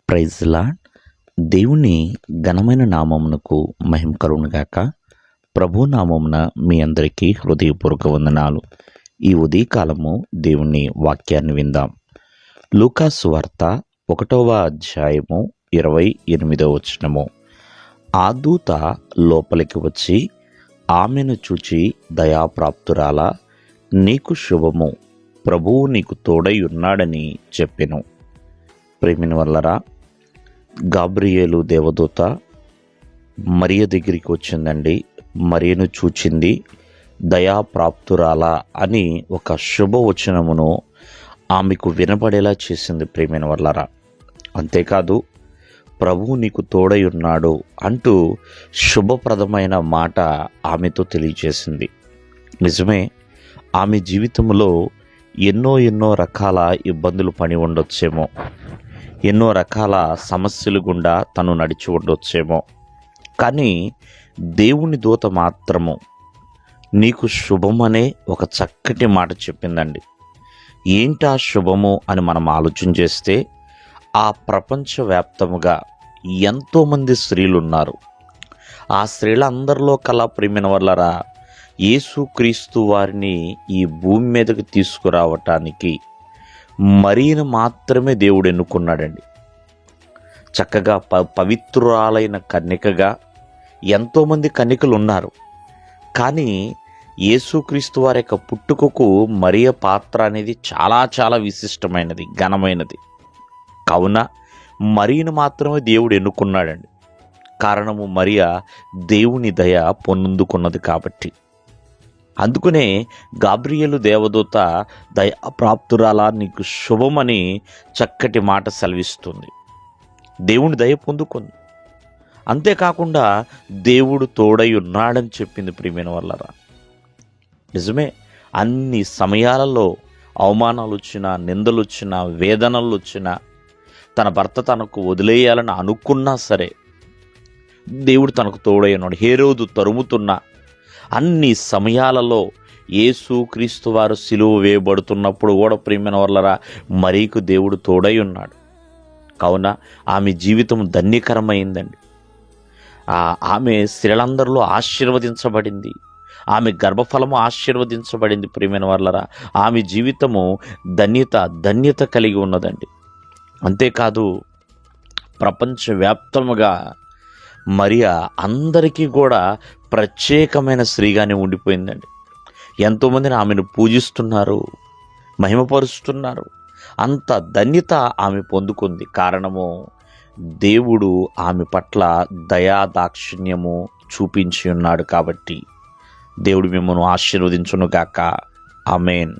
Praise lord. దేవుని ఘనమైన నామమునకు మహిమ కలుగునుగాక. ప్రభు నామమున మీ అందరికీ హృదయపూర్వక వందనాలు. ఈ ఉదయకాలము దేవుని వాక్యాన్ని విందాం. లూకా సువార్త 1వ అధ్యాయము 28వ వచనము. ఆ దూత లోపలికి వచ్చి ఆమెను చూచి, దయాప్రాప్తురాలా, నీకు శుభము, ప్రభువు నీకు తోడై ఉన్నాడని చెప్పెను. ప్రేమిని వల్లరా, గాబ్రియేలు దేవదూత మరియ దగ్గరికి వచ్చిందండి. మరియను చూచింది, దయాప్రాప్తురాలా అని ఒక శుభవచనమును ఆమెకు వినపడేలా చేసింది. ప్రేమిన వల్లరా, అంతేకాదు ప్రభువు నీకు తోడై ఉన్నాడు అంటూ శుభప్రదమైన మాట ఆమెతో తెలియజేసింది. నిజమే, ఆమె జీవితంలో ఎన్నో రకాల ఇబ్బందులు పడి ఉండొచ్చేమో, ఎన్నో రకాల సమస్యలు గుండా తను నడిచి ఉండొచ్చేమో, కానీ దేవుని దూత మాత్రము నీకు శుభమనే ఒక చక్కటి మాట చెప్పిందండి. ఏంటా శుభము అని మనం ఆలోచన చేస్తే, ఆ ప్రపంచవ్యాప్తముగా ఎంతోమంది స్త్రీలు ఉన్నారు. ఆ స్త్రీలందరిలో కల్లా ప్రేమిన వల్లరా, యేసుక్రీస్తు వారిని ఈ భూమి మీదకి తీసుకురావటానికి మరియను మాత్రమే దేవుడు ఎన్నుకున్నాడండి. చక్కగా పవిత్రురాలైన కన్యకగా ఎంతోమంది కన్యకలు ఉన్నారు, కానీ యేసుక్రీస్తు వారి యొక్క పుట్టుకకు మరియ పాత్ర అనేది చాలా విశిష్టమైనది, ఘనమైనది. కావున మరియను మాత్రమే దేవుడు ఎన్నుకున్నాడండి. కారణము, మరియ దేవుని దయ పొందుకున్నది కాబట్టి. అందుకనే గాబ్రియేలు దేవదూత దయాప్రాప్తురాలా, నీకు శుభమని చక్కటి మాట సెలవిస్తుంది. దేవుని దయ పొందుకుంది. అంతేకాకుండా దేవుడు తోడై ఉన్నాడని చెప్పింది. ప్రియమైన వల్లరా, నిజమే, అన్ని సమయాలలో అవమానాలు వచ్చినా, నిందలు వచ్చినా, వేదనలు వచ్చినా, తన భర్త తనకు వదిలేయాలని అనుకున్నా సరే దేవుడు తనకు తోడై ఉన్నాడు. హేరోదు తరుముతున్నా, అన్ని సమయాలలో యేసుక్రీస్తు వారు సిలువ వేయబడుతున్నప్పుడు కూడా ప్రియమైన వల్లరా, మరీకు దేవుడు తోడై ఉన్నాడు. కావున ఆమె జీవితం ధన్యకరమైందండి. ఆమె స్త్రీలందరిలో ఆశీర్వదించబడింది. ఆమె గర్భఫలము ఆశీర్వదించబడింది. ప్రియమైన వల్లరా, ఆమె జీవితము ధన్యత కలిగి ఉన్నదండి. అంతేకాదు, ప్రపంచవ్యాప్తముగా మరియా అందరికీ కూడా ప్రత్యేకమైన స్త్రీగానే ఉండిపోయిందండి. ఎంతోమందిని ఆమెను పూజిస్తున్నారు, మహిమపరుస్తున్నారు. అంత ధన్యత ఆమె పొందుకుంది. కారణము, దేవుడు ఆమె పట్ల దయాదాక్షిణ్యము చూపించి ఉన్నాడు కాబట్టి. దేవుడు మిమ్మల్ని ఆశీర్వదించునుగాక. ఆమేన్.